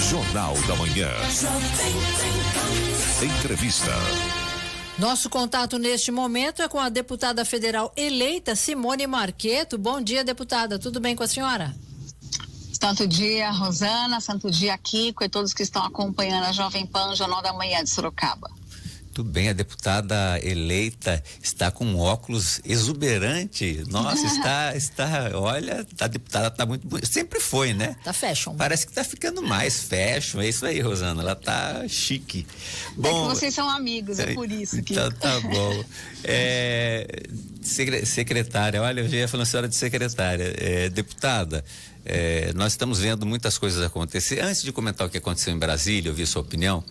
Jornal da Manhã. Entrevista. Nosso contato neste momento é com a deputada federal eleita Simone Marqueto. Bom dia, deputada. Tudo bem com a senhora? Santo dia, Rosana. Santo dia, Kiko, e todos que estão acompanhando a Jovem Pan, Jornal da Manhã de Sorocaba. Tudo bem, a deputada eleita está com um óculos exuberante. Nossa, olha, a deputada está muito bonita. Sempre foi, né? Tá fashion. Parece que está ficando mais fashion. É isso aí, Rosana, ela tá chique. Bom, é que vocês são amigos, é por isso que... Tá bom. Secretária, olha, eu já ia falando senhora de secretária. Deputada, nós estamos vendo muitas coisas acontecer. Antes de comentar o que aconteceu em Brasília, ouvir sua opinião,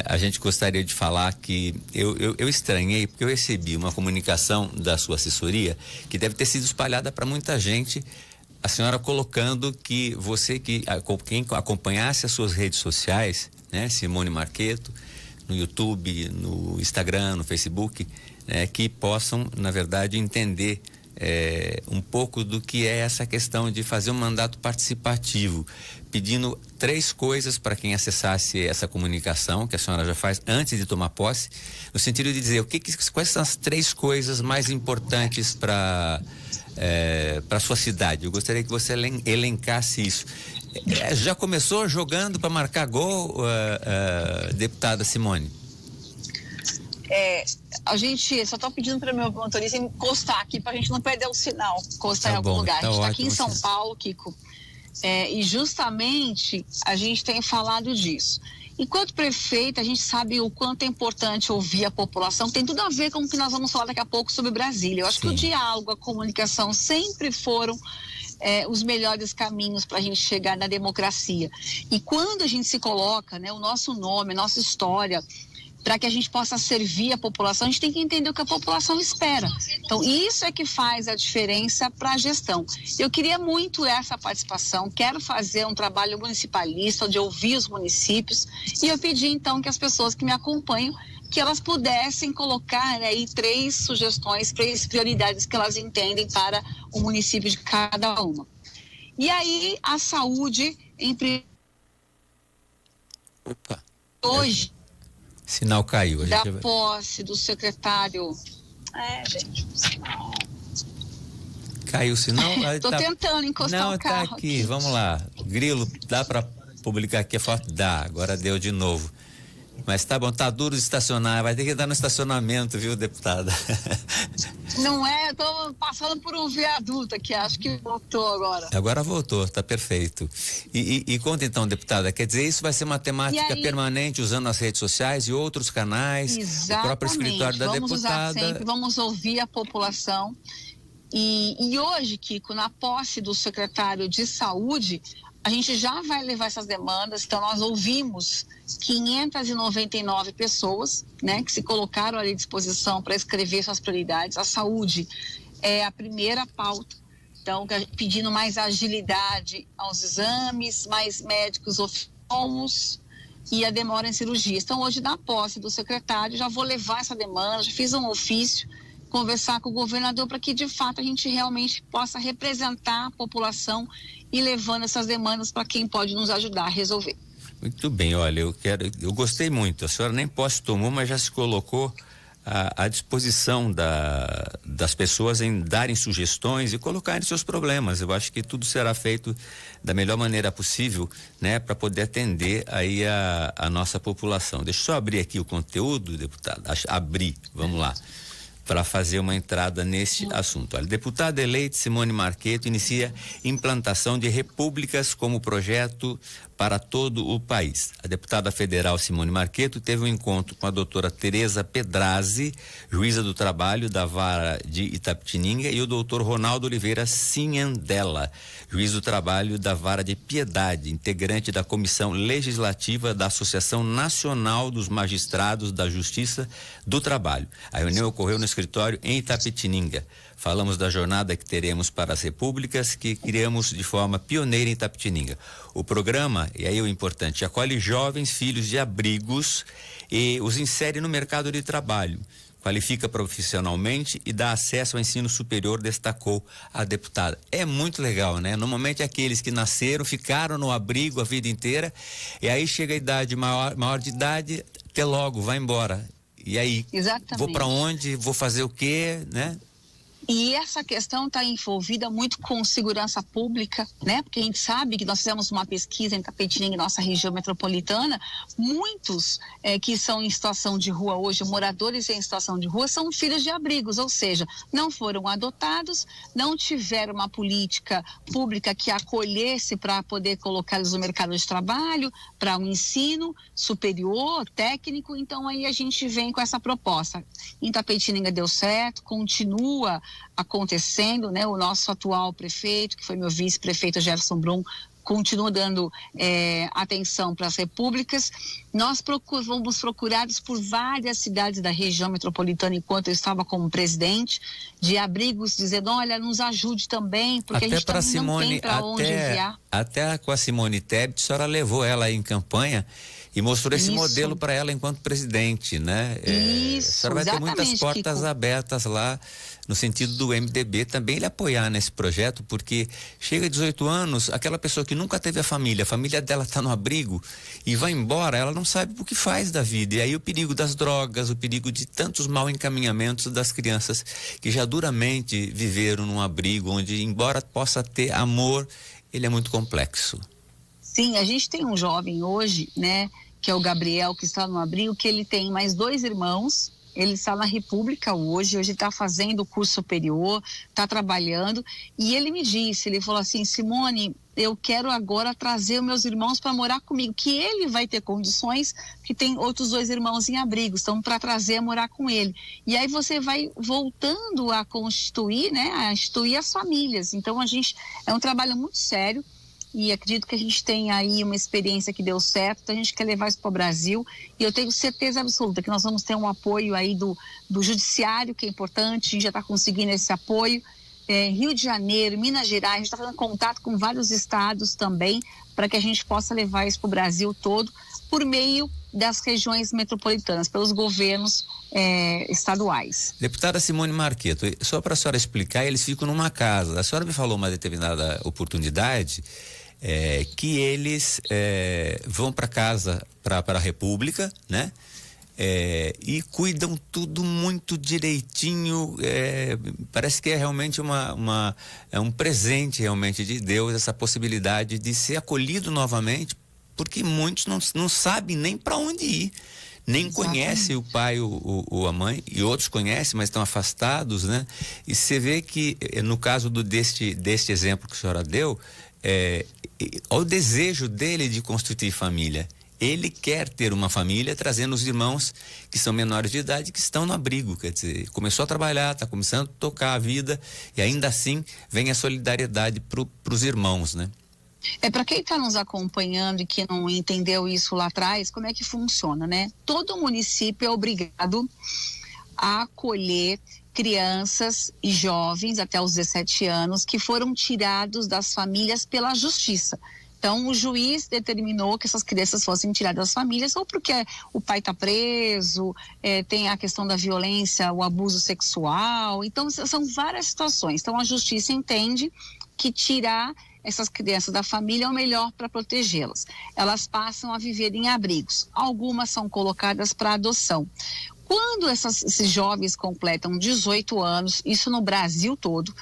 a gente gostaria de falar que eu estranhei, porque eu recebi uma comunicação da sua assessoria que deve ter sido espalhada para muita gente, a senhora colocando que quem acompanhasse as suas redes sociais, né, Simone Marqueto, no YouTube, no Instagram, no Facebook, que possam, na verdade, entender um pouco do que é essa questão de fazer um mandato participativo, pedindo 3 coisas para quem acessasse essa comunicação que a senhora já faz antes de tomar posse, no sentido de dizer quais são as 3 coisas mais importantes para sua cidade. Eu gostaria que você elencasse isso. Já começou jogando para marcar gol, deputada Simone? A gente só está pedindo para o meu motorista encostar aqui para a gente não perder o sinal, encostar em algum lugar. A gente está aqui em São Paulo, Kiko, e justamente a gente tem falado disso. Enquanto prefeita, a gente sabe o quanto é importante ouvir a população. Tem tudo a ver com o que nós vamos falar daqui a pouco sobre Brasília. Eu acho que o diálogo, a comunicação sempre foram os melhores caminhos para a gente chegar na democracia. E quando a gente se coloca, o nosso nome, a nossa história, para que a gente possa servir a população, a gente tem que entender o que a população espera. Então, isso é que faz a diferença para a gestão. Eu queria muito essa participação, quero fazer um trabalho municipalista, de ouvir os municípios, e eu pedi, então, que as pessoas que me acompanham, que elas pudessem colocar aí 3 sugestões, 3 prioridades que elas entendem para o município de cada uma. E aí, a saúde, hoje... Sinal caiu. Da posse do secretário. Gente. Caiu o sinal? Tô tentando encostar o carro. Não, tá aqui. Vamos lá. Grilo, dá para publicar aqui a foto? Dá. Agora deu de novo. Mas tá bom, tá duro de estacionar. Vai ter que dar no estacionamento, viu, deputada? Não eu tô passando por um viaduto aqui, acho que voltou agora. Agora voltou, tá perfeito. E conta então, deputada, quer dizer, isso vai ser uma temática permanente, usando as redes sociais e outros canais, exatamente, o próprio escritório da deputada. Vamos usar sempre, vamos ouvir a população. E hoje, Kiko, na posse do secretário de Saúde, a gente já vai levar essas demandas. Então, nós ouvimos 599 pessoas, que se colocaram ali à disposição para escrever suas prioridades. A saúde é a primeira pauta. Então, pedindo mais agilidade aos exames, mais médicos oftalmos e a demora em cirurgias. Então, hoje, na posse do secretário, já vou levar essa demanda, já fiz um ofício, conversar com o governador para que, de fato, a gente realmente possa representar a população e levando essas demandas para quem pode nos ajudar a resolver. Muito bem, olha, eu gostei muito. A senhora nem posse tomou, mas já se colocou à disposição das pessoas em darem sugestões e colocarem seus problemas. Eu acho que tudo será feito da melhor maneira possível, para poder atender aí a nossa população. Deixa eu só abrir aqui o conteúdo, deputado. Vamos lá, para fazer uma entrada neste assunto. Olha, deputada eleita Simone Marqueto inicia implantação de repúblicas como projeto para todo o país. A deputada federal Simone Marqueto teve um encontro com a doutora Tereza Pedrazzi, juíza do trabalho da Vara de Itapetininga, e o doutor Ronaldo Oliveira Sinhandela, juiz do trabalho da Vara de Piedade, integrante da Comissão Legislativa da Associação Nacional dos Magistrados da Justiça do Trabalho. A reunião ocorreu no escritório em Itapetininga. Falamos da jornada que teremos para as repúblicas, que criamos de forma pioneira em Itapetininga. O programa, e aí o importante, acolhe jovens filhos de abrigos e os insere no mercado de trabalho, qualifica profissionalmente e dá acesso ao ensino superior, destacou a deputada. É muito legal, né? Normalmente aqueles que nasceram, ficaram no abrigo a vida inteira, e aí chega a idade maior de idade, até logo, vai embora. E aí, exatamente, vou para onde, vou fazer o quê, né? E essa questão está envolvida muito com segurança pública, né? Porque a gente sabe que nós fizemos uma pesquisa em Itapetininga, nossa região metropolitana, muitos que são em situação de rua hoje, moradores em situação de rua, são filhos de abrigos, ou seja, não foram adotados, não tiveram uma política pública que acolhesse para poder colocá-los no mercado de trabalho, para um ensino superior, técnico. Então aí a gente vem com essa proposta. Em Itapetininga deu certo, continua acontecendo, né? O nosso atual prefeito, que foi meu vice-prefeito Gerson Brum, continua dando atenção para as repúblicas. Nós fomos procurados por várias cidades da região metropolitana enquanto eu estava como presidente, de abrigos, dizendo, olha, nos ajude também, porque até a gente também não tem para onde enviar. Até com a Simone Tebet, a senhora levou ela aí em campanha e mostrou esse Isso. modelo para ela enquanto presidente, né? Isso, a senhora vai ter muitas portas Kiko. abertas lá, no sentido do MDB também ele apoiar nesse projeto, porque chega a 18 anos, aquela pessoa que nunca teve a família dela está no abrigo e vai embora, ela não sabe o que faz da vida. E aí o perigo das drogas, o perigo de tantos mal encaminhamentos das crianças que já duramente viveram num abrigo, onde, embora possa ter amor, ele é muito complexo. Sim, a gente tem um jovem hoje, né, que é o Gabriel, que está no abrigo, que ele tem mais 2 irmãos. Ele está na República hoje está fazendo o curso superior, está trabalhando, e ele me disse, ele falou assim, Simone, eu quero agora trazer os meus irmãos para morar comigo, que ele vai ter condições, que tem outros 2 irmãos em abrigos, então para trazer a morar com ele. E aí você vai voltando a constituir, né, a instituir as famílias. Então é um trabalho muito sério. E acredito que a gente tem aí uma experiência que deu certo, então a gente quer levar isso para o Brasil, e eu tenho certeza absoluta que nós vamos ter um apoio aí do judiciário, que é importante, a gente já está conseguindo esse apoio, Rio de Janeiro, Minas Gerais, a gente está fazendo contato com vários estados também, para que a gente possa levar isso para o Brasil todo, por meio das regiões metropolitanas, pelos governos estaduais. Deputada Simone Marqueto, só para a senhora explicar, eles ficam numa casa, a senhora me falou uma determinada oportunidade, que eles vão para casa, para a República, né? E cuidam tudo muito direitinho, parece que é realmente um presente realmente de Deus, essa possibilidade de ser acolhido novamente, porque muitos não sabem nem para onde ir, nem conhecem o pai ou a mãe, e outros conhecem, mas estão afastados, né? E você vê que no caso deste exemplo que a senhora deu, olha o desejo dele de constituir família. Ele quer ter uma família, trazendo os irmãos que são menores de idade, que estão no abrigo, quer dizer, começou a trabalhar, está começando a tocar a vida, e ainda assim vem a solidariedade para os irmãos, né? Para quem está nos acompanhando e que não entendeu isso lá atrás, como é que funciona, né? Todo município é obrigado a acolher crianças e jovens até os 17 anos que foram tirados das famílias pela justiça. Então, o juiz determinou que essas crianças fossem tiradas das famílias, ou porque o pai está preso, tem a questão da violência, o abuso sexual. Então, são várias situações. Então, a justiça entende que tirar essas crianças da família é o melhor para protegê-las. Elas passam a viver em abrigos. Algumas são colocadas para adoção. Quando esses jovens completam 18 anos, isso no Brasil todo,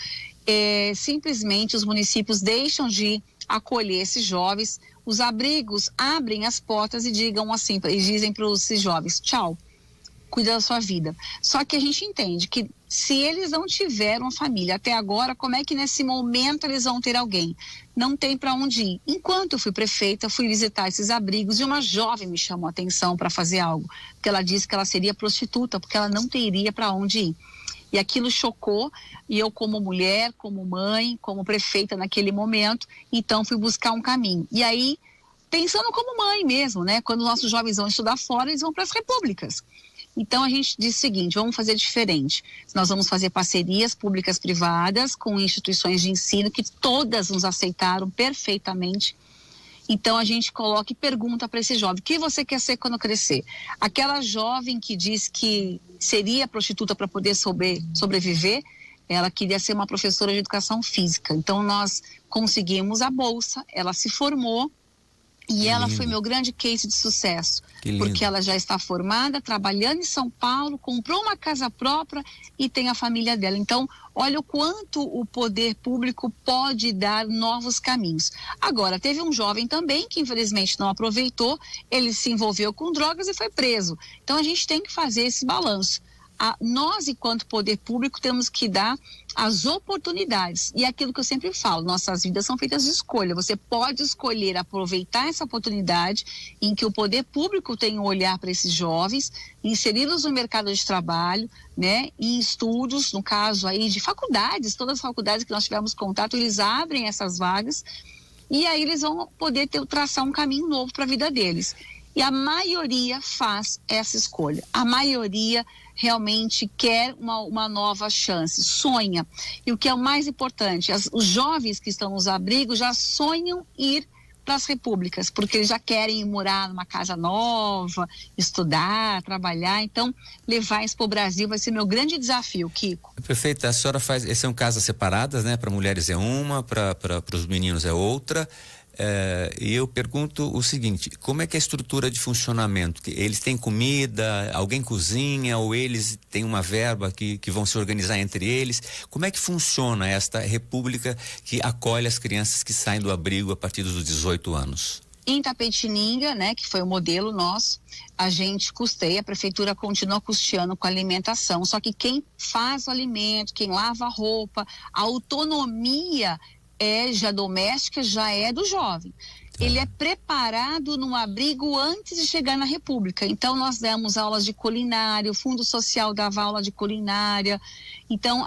simplesmente os municípios deixam de acolher esses jovens. Os abrigos abrem as portas e dizem para esses jovens, tchau, cuida da sua vida. Só que a gente entende que se eles não tiveram família até agora, como é que nesse momento eles vão ter alguém? Não tem para onde ir. Enquanto eu fui prefeita, fui visitar esses abrigos e uma jovem me chamou a atenção para fazer algo, porque ela disse que ela seria prostituta, porque ela não teria para onde ir. E aquilo chocou, e eu como mulher, como mãe, como prefeita naquele momento, então fui buscar um caminho. E aí, pensando como mãe mesmo, né? Quando nossos jovens vão estudar fora, eles vão para as repúblicas. Então a gente disse o seguinte, vamos fazer diferente. Nós vamos fazer parcerias públicas privadas com instituições de ensino que todas nos aceitaram perfeitamente. Então a gente coloca e pergunta para esse jovem: o que você quer ser quando crescer? Aquela jovem que diz que seria prostituta para poder sobreviver, ela queria ser uma professora de educação física. Então nós conseguimos a bolsa, ela se formou e ela foi meu grande case de sucesso, porque ela já está formada, trabalhando em São Paulo, comprou uma casa própria e tem a família dela. Então, olha o quanto o poder público pode dar novos caminhos. Agora, teve um jovem também que infelizmente não aproveitou, ele se envolveu com drogas e foi preso. Então, a gente tem que fazer esse balanço. Nós, enquanto poder público, temos que dar as oportunidades. E aquilo que eu sempre falo, nossas vidas são feitas de escolha. Você pode escolher aproveitar essa oportunidade em que o poder público tem um olhar para esses jovens, inseri-los no mercado de trabalho, né? Em estudos, no caso aí de faculdades, todas as faculdades que nós tivemos contato, eles abrem essas vagas e aí eles vão poder traçar um caminho novo para a vida deles. E a maioria faz essa escolha. A maioria realmente quer uma nova chance, sonha. E o que é o mais importante, os jovens que estão nos abrigos já sonham ir para as repúblicas, porque eles já querem morar numa casa nova, estudar, trabalhar. Então, levar isso para o Brasil vai ser meu grande desafio, Kiko. Prefeita, a senhora são casas separadas, né? Para mulheres é uma, para os meninos é outra. E eu pergunto o seguinte: como é que é a estrutura de funcionamento? Eles têm comida, alguém cozinha, ou eles têm uma verba que vão se organizar entre eles? Como é que funciona esta república que acolhe as crianças que saem do abrigo a partir dos 18 anos? Em Itapetininga, né, que foi o modelo nosso, a gente custeia, a prefeitura continua custeando com a alimentação, só que quem faz o alimento, quem lava a roupa, a autonomia já doméstica, já é do jovem. Ele é preparado num abrigo antes de chegar na República. Então, nós demos aulas de culinária, o Fundo Social dava aula de culinária. Então,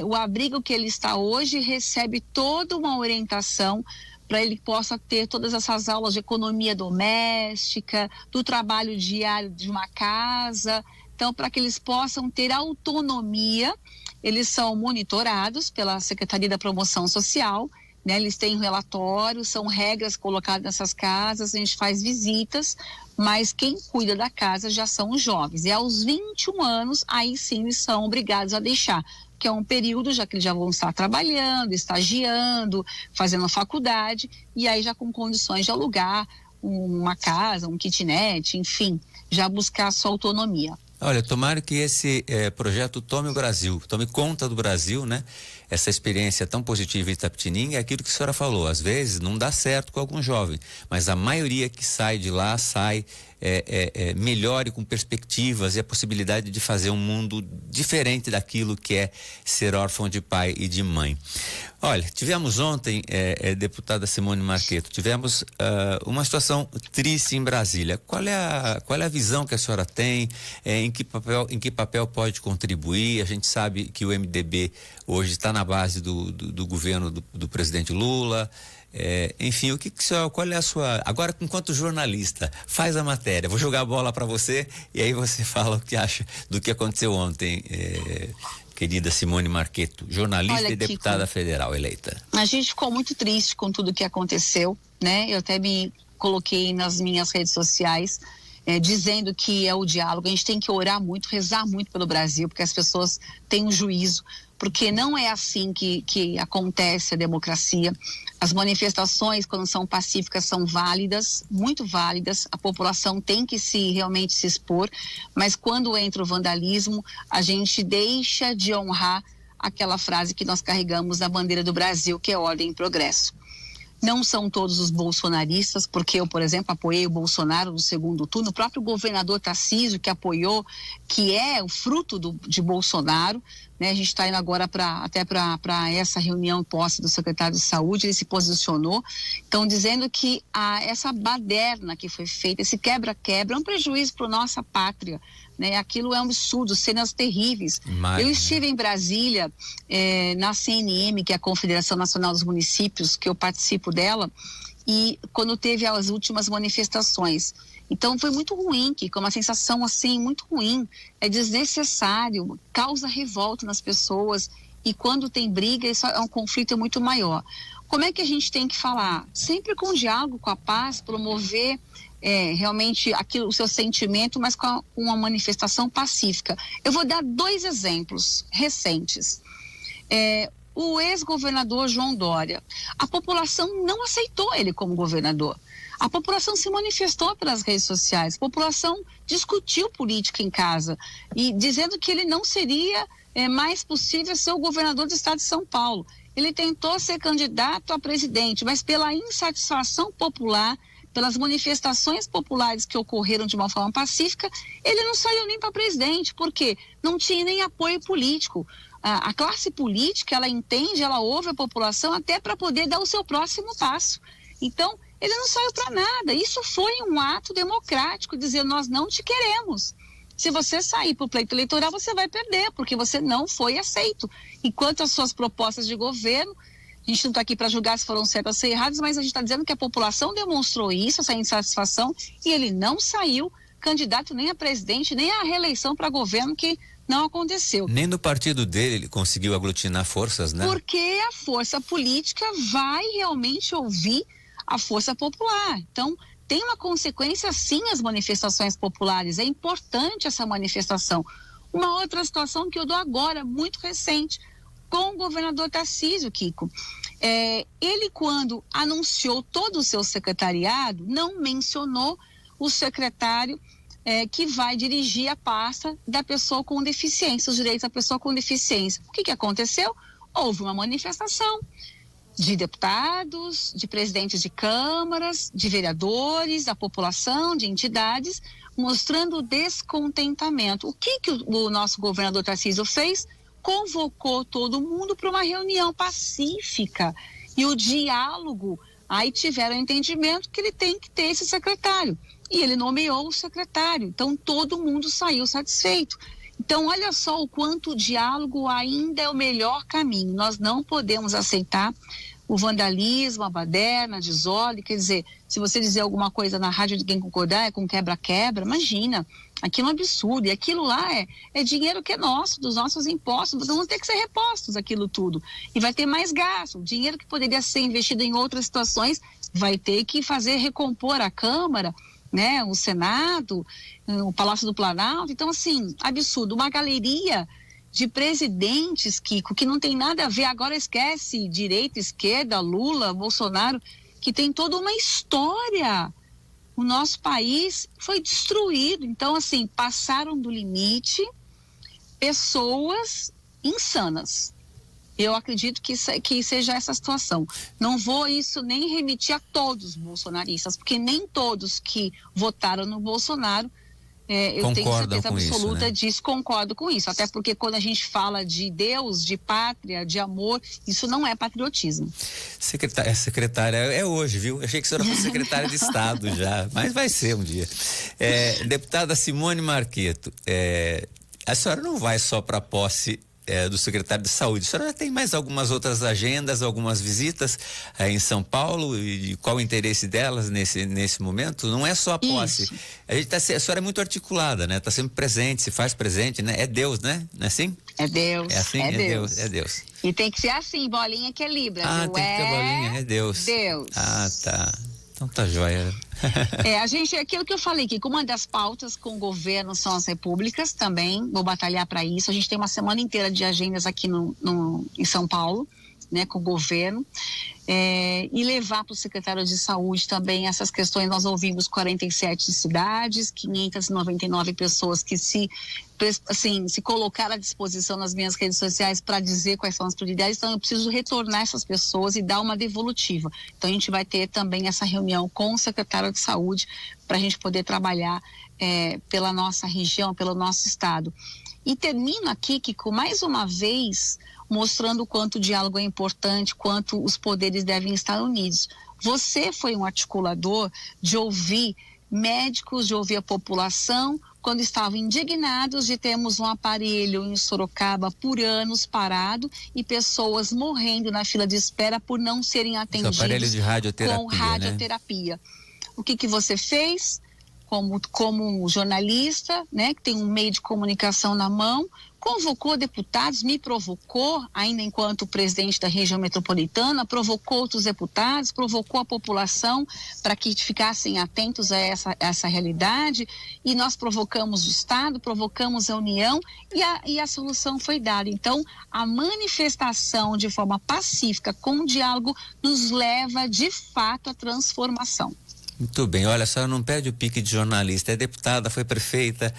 o abrigo que ele está hoje recebe toda uma orientação para ele possa ter todas essas aulas de economia doméstica, do trabalho diário de uma casa. Então, para que eles possam ter autonomia, eles são monitorados pela Secretaria da Promoção Social, né? Eles têm um relatório, são regras colocadas nessas casas, a gente faz visitas, mas quem cuida da casa já são os jovens. E aos 21 anos, aí sim eles são obrigados a deixar, que é um período já que eles já vão estar trabalhando, estagiando, fazendo faculdade, e aí já com condições de alugar uma casa, um kitnet, enfim, já buscar a sua autonomia. Olha, tomara que esse projeto tome conta do Brasil, né? Essa experiência tão positiva em Itapetininga é aquilo que a senhora falou. Às vezes não dá certo com algum jovem, mas a maioria que sai de lá sai melhor e com perspectivas e a possibilidade de fazer um mundo diferente daquilo que é ser órfão de pai e de mãe. Olha, tivemos ontem, deputada Simone Marqueto, tivemos uma situação triste em Brasília. Qual é a visão que a senhora tem? Em que papel pode contribuir? A gente sabe que o MDB hoje está na base do governo do presidente Lula. Enfim, qual é a sua... Agora, enquanto jornalista, faz a matéria. Vou jogar a bola para você e aí você fala o que acha do que aconteceu ontem, querida Simone Marqueto, jornalista. Olha, e deputada Kiko, federal eleita. A gente ficou muito triste com tudo que aconteceu, né? Eu até me coloquei nas minhas redes sociais dizendo que é o diálogo. A gente tem que orar muito, rezar muito pelo Brasil, porque as pessoas têm um juízo, porque não é assim que acontece a democracia. As manifestações, quando são pacíficas, são válidas, muito válidas. A população tem que realmente se expor, mas quando entra o vandalismo, a gente deixa de honrar aquela frase que nós carregamos na bandeira do Brasil, que é ordem e progresso. Não são todos os bolsonaristas, porque eu, por exemplo, apoiei o Bolsonaro no segundo turno, o próprio governador Tarcísio, que apoiou, que é o fruto de Bolsonaro, né? A gente está indo agora até para essa reunião posse do secretário de Saúde, ele se posicionou, então dizendo que essa baderna que foi feita, esse quebra-quebra é um prejuízo para a nossa pátria, né? Aquilo é um absurdo, cenas terríveis. Eu estive em Brasília, na CNM, que é a Confederação Nacional dos Municípios, que eu participo dela, e quando teve as últimas manifestações. Então foi muito ruim, Kiko, uma sensação assim muito ruim, é desnecessário, causa revolta nas pessoas, e quando tem briga, isso é um conflito muito maior. Como é que a gente tem que falar? Sempre com diálogo, com a paz, promover realmente o seu sentimento, mas com uma manifestação pacífica. Eu vou dar 2 exemplos recentes. O ex-governador João Dória, a população não aceitou ele como governador. A população se manifestou pelas redes sociais, a população discutiu política em casa e dizendo que ele não seria mais possível ser o governador do estado de São Paulo. Ele tentou ser candidato a presidente, mas pela insatisfação popular, pelas manifestações populares que ocorreram de uma forma pacífica, ele não saiu nem para presidente, porque não tinha nem apoio político. A classe política, ela entende, ela ouve a população até para poder dar o seu próximo passo. Então, ele não saiu para nada. Isso foi um ato democrático, dizer, nós não te queremos. Se você sair para o pleito eleitoral, você vai perder, porque você não foi aceito. E quanto às suas propostas de governo, a gente não está aqui para julgar se foram certas ou erradas, mas a gente está dizendo que a população demonstrou isso, essa insatisfação, e ele não saiu candidato nem a presidente, nem a reeleição para governo, que não aconteceu. Nem no partido dele ele conseguiu aglutinar forças, né? Porque a força política vai realmente ouvir a força popular. Então, tem uma consequência, sim, as manifestações populares. É importante essa manifestação. Uma outra situação que eu dou agora, muito recente, com o governador Tarcísio, Kiko. Ele, quando anunciou todo o seu secretariado, não mencionou o secretário que vai dirigir a pasta da pessoa com deficiência, os direitos da pessoa com deficiência. O que aconteceu? Houve uma manifestação de deputados, de presidentes de câmaras, de vereadores, da população, de entidades, mostrando descontentamento. O que o nosso governador Tarcísio fez? Convocou todo mundo para uma reunião pacífica e o diálogo. Aí tiveram o entendimento que ele tem que ter esse secretário. E ele nomeou o secretário. Então, todo mundo saiu satisfeito. Então, olha só o quanto o diálogo ainda é o melhor caminho. Nós não podemos aceitar o vandalismo, a baderna, a desordem. Quer dizer, se você dizer alguma coisa na rádio de quem concordar, é com quebra-quebra, imagina. Aquilo é um absurdo. E aquilo lá é dinheiro que é nosso, dos nossos impostos. Vão ter que ser repostos aquilo tudo. E vai ter mais gasto. O dinheiro que poderia ser investido em outras situações vai ter que fazer recompor a Câmara, né, o Senado, o Palácio do Planalto. Então, assim, absurdo. Uma galeria de presidentes, Kiko, que não tem nada a ver, agora esquece direita, esquerda, Lula, Bolsonaro, que tem toda uma história. O nosso país foi destruído. Então, assim, passaram do limite pessoas insanas. Eu acredito que seja essa situação. Não vou isso nem remitir a todos os bolsonaristas, porque nem todos que votaram no Bolsonaro, eu tenho certeza absoluta né? disso, concordo com isso. Até porque quando a gente fala de Deus, de pátria, de amor, isso não é patriotismo. Secretária, é hoje, viu? Eu achei que a senhora fosse secretária de Estado já, mas vai ser um dia. Deputada Simone Marqueto, a senhora não vai só para a posse do secretário de Saúde. A senhora já tem mais algumas outras agendas, algumas visitas em São Paulo, e qual o interesse delas nesse momento? Não é só a posse. Isso. A senhora é muito articulada, né? Tá sempre presente, se faz presente, né? É Deus, né? Não é assim? É Deus. É assim? É Deus. E tem que ser assim, bolinha que é Libra. Tem que ter bolinha, é Deus. Deus. Ah, tá. Então tá joia. A gente, aquilo que eu falei, que uma das pautas com o governo são as repúblicas também, vou batalhar para isso. A gente tem uma semana inteira de agendas aqui em São Paulo, né, com o governo, e levar para o secretário de Saúde também essas questões. Nós ouvimos 47 cidades, 599 pessoas que se colocaram à disposição nas minhas redes sociais para dizer quais são as prioridades. Então eu preciso retornar essas pessoas e dar uma devolutiva. Então a gente vai ter também essa reunião com o secretário de Saúde para a gente poder trabalhar pela nossa região, pelo nosso estado. E termino aqui, Kiko, mais uma vez mostrando o quanto o diálogo é importante, quanto os poderes devem estar unidos. Você foi um articulador de ouvir médicos, de ouvir a população, quando estavam indignados de termos um aparelho em Sorocaba por anos parado e pessoas morrendo na fila de espera por não serem atendidos aparelho de radioterapia, com radioterapia. Né? O que você fez? como jornalista, né, que tem um meio de comunicação na mão, convocou deputados, me provocou, ainda enquanto presidente da região metropolitana, provocou outros deputados, provocou a população para que ficassem atentos a essa realidade, e nós provocamos o Estado, provocamos a União, e a solução foi dada. Então, a manifestação de forma pacífica, com o diálogo, nos leva de fato à transformação. Muito bem, olha, a senhora não perde o pique de jornalista, é deputada, foi prefeita,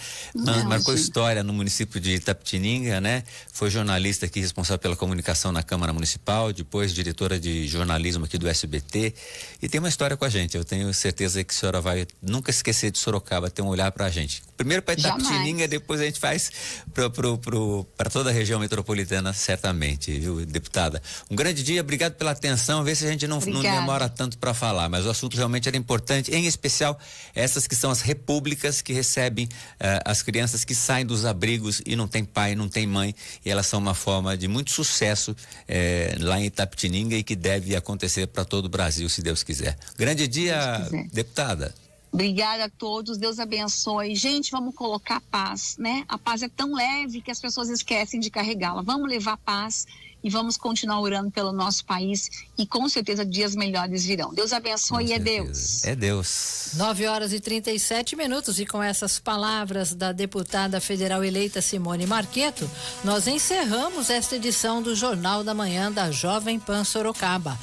marcou história no município de Itapetininga, né? Foi jornalista aqui, responsável pela comunicação na Câmara Municipal, depois diretora de jornalismo aqui do SBT, e tem uma história com a gente. Eu tenho certeza que a senhora vai nunca esquecer de Sorocaba, ter um olhar pra gente. Primeiro para Itapetininga, depois a gente faz para toda a região metropolitana, certamente, viu, deputada? Um grande dia, obrigado pela atenção, vê se a gente não demora tanto para falar, mas o assunto realmente era importante, em especial essas que são as repúblicas que recebem as crianças que saem dos abrigos e não tem pai, não tem mãe, e elas são uma forma de muito sucesso lá em Itapetininga e que deve acontecer para todo o Brasil, se Deus quiser. Grande dia, deputada. Obrigada a todos, Deus abençoe. Gente, vamos colocar paz, né? A paz é tão leve que as pessoas esquecem de carregá-la. Vamos levar paz e vamos continuar orando pelo nosso país, e com certeza dias melhores virão. Deus abençoe e é Deus. É Deus. 9h37, e com essas palavras da deputada federal eleita Simone Marqueto, nós encerramos esta edição do Jornal da Manhã da Jovem Pan Sorocaba.